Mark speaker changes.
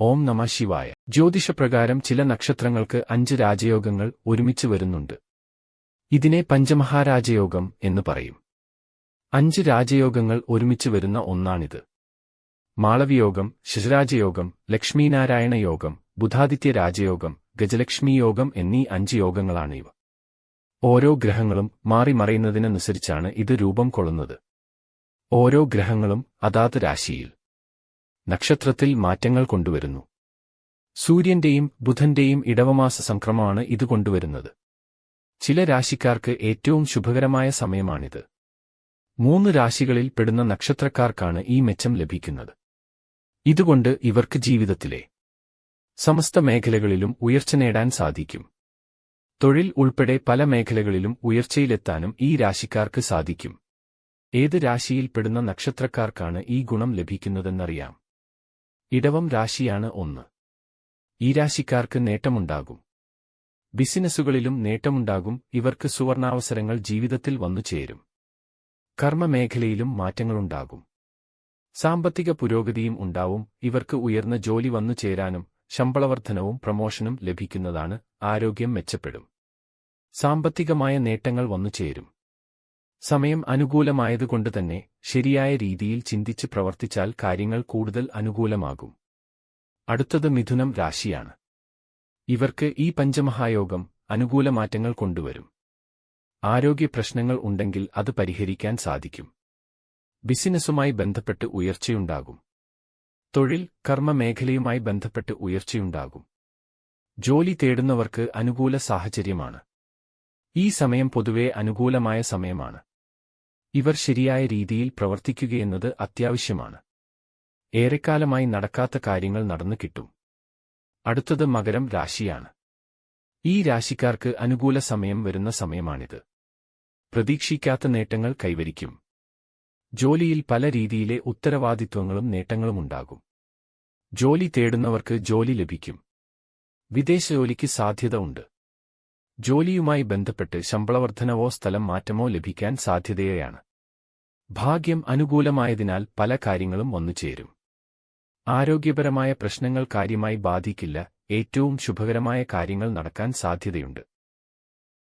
Speaker 1: ഓം നമഃ ശിവായ. ജ്യോതിഷപ്രകാരം ചില നക്ഷത്രങ്ങൾക്ക് 5 രാജയോഗങ്ങൾ ഒരുമിച്ച് വരുന്നുണ്ട്. ഇതിനെ പഞ്ചമഹാരാജയോഗം എന്ന് പറയും. 5 രാജയോഗങ്ങൾ ഒരുമിച്ച് വരുന്ന ഒന്നാണിത്. മാളവിയോഗം, ശശരാജയോഗം, ലക്ഷ്മീനാരായണ യോഗം, ബുധാദിത്യ രാജയോഗം, ഗജലക്ഷ്മി യോഗം എന്നീ 5 യോഗങ്ങളാണ് ഇവ. ഓരോ ഗ്രഹങ്ങളും മാറി മറയുന്നതിനനുസരിച്ചാണ് ഇത് രൂപം കൊള്ളുന്നത്. ഓരോ ഗ്രഹങ്ങളും അതാത് രാശിയിൽ, നക്ഷത്രത്തിൽ മാറ്റങ്ങൾ കൊണ്ടുവരുന്നു. സൂര്യന്റെയും ബുധന്റെയും ഇടവമാസ സംക്രമമാണ് ഇത് കൊണ്ടുവരുന്നത്. ചില രാശിക്കാർക്ക് ഏറ്റവും ശുഭകരമായ സമയമാണിത്. 3 രാശികളിൽ പെടുന്ന നക്ഷത്രക്കാർക്കാണ് ഈ മെച്ചം ലഭിക്കുന്നത്. ഇതുകൊണ്ട് ഇവർക്ക് ജീവിതത്തിലെ സമസ്ത മേഖലകളിലും ഉയർച്ച നേടാൻ സാധിക്കും. തൊഴിൽ ഉൾപ്പെടെ പല മേഖലകളിലും ഉയർച്ചയിലെത്താനും ഈ രാശിക്കാർക്ക് സാധിക്കും. ഏത് രാശിയിൽ പെടുന്ന നക്ഷത്രക്കാർക്കാണ് ഈ ഗുണം ലഭിക്കുന്നതെന്നറിയാം. ഇടവം രാശിയാണ് 1. ഈ രാശിക്കാർക്ക് നേട്ടമുണ്ടാകും. ബിസിനസ്സുകളിലും നേട്ടമുണ്ടാകും. ഇവർക്ക് സുവർണാവസരങ്ങൾ ജീവിതത്തിൽ വന്നു ചേരും. കർമ്മമേഖലയിലും മാറ്റങ്ങളുണ്ടാകും. സാമ്പത്തിക പുരോഗതിയും ഉണ്ടാവും. ഇവർക്ക് ഉയർന്ന ജോലി വന്നു ചേരാനും ശമ്പളവർദ്ധനവും പ്രമോഷനും ലഭിക്കുന്നതാണ്. ആരോഗ്യം മെച്ചപ്പെടും. സാമ്പത്തികമായ നേട്ടങ്ങൾ വന്നു ചേരും. സമയം അനുകൂലമായതുകൊണ്ട് തന്നെ ശരിയായ രീതിയിൽ ചിന്തിച്ച് പ്രവർത്തിച്ചാൽ കാര്യങ്ങൾ കൂടുതൽ അനുകൂലമാകും. അടുത്തത് മിഥുനം രാശിയാണ്. ഇവർക്ക് ഈ പഞ്ചമഹായോഗം അനുകൂല മാറ്റങ്ങൾ കൊണ്ടുവരും. ആരോഗ്യ പ്രശ്നങ്ങൾ ഉണ്ടെങ്കിൽ അത് പരിഹരിക്കാൻ സാധിക്കും. ബിസിനസ്സുമായി ബന്ധപ്പെട്ട് ഉയർച്ചയുണ്ടാകും. തൊഴിൽ, കർമ്മ മേഖലയുമായി ബന്ധപ്പെട്ട് ഉയർച്ചയുണ്ടാകും. ജോലി തേടുന്നവർക്ക് അനുകൂല സാഹചര്യമാണ്. ഈ സമയം പൊതുവെ അനുകൂലമായ സമയമാണ്. ഇവർ ശരിയായ രീതിയിൽ പ്രവർത്തിക്കുകയെന്നത് അത്യാവശ്യമാണ്. ഏറെക്കാലമായി നടക്കാത്ത കാര്യങ്ങൾ നടന്നു കിട്ടും. അടുത്തത് മകരം രാശിയാണ്. ഈ രാശിക്കാർക്ക് അനുകൂല സമയം വരുന്ന സമയമാണിത്. പ്രതീക്ഷിക്കാത്ത നേട്ടങ്ങൾ കൈവരിക്കും. ജോലിയിൽ പല രീതിയിലെ ഉത്തരവാദിത്വങ്ങളും നേട്ടങ്ങളുമുണ്ടാകും. ജോലി തേടുന്നവർക്ക് ജോലി ലഭിക്കും. വിദേശ ജോലിക്ക് സാധ്യത ഉണ്ട്. ജോലിയുമായി ബന്ധപ്പെട്ട് ശമ്പളവർദ്ധനവോ സ്ഥലം മാറ്റമോ ലഭിക്കാൻ സാധ്യതയാണ്. ഭാഗ്യം അനുകൂലമായതിനാൽ പല കാര്യങ്ങളും വന്നുചേരും. ആരോഗ്യപരമായ പ്രശ്നങ്ങൾ കാര്യമായി ബാധിക്കില്ല. ഏറ്റവും ശുഭകരമായ കാര്യങ്ങൾ നടക്കാൻ സാധ്യതയുണ്ട്.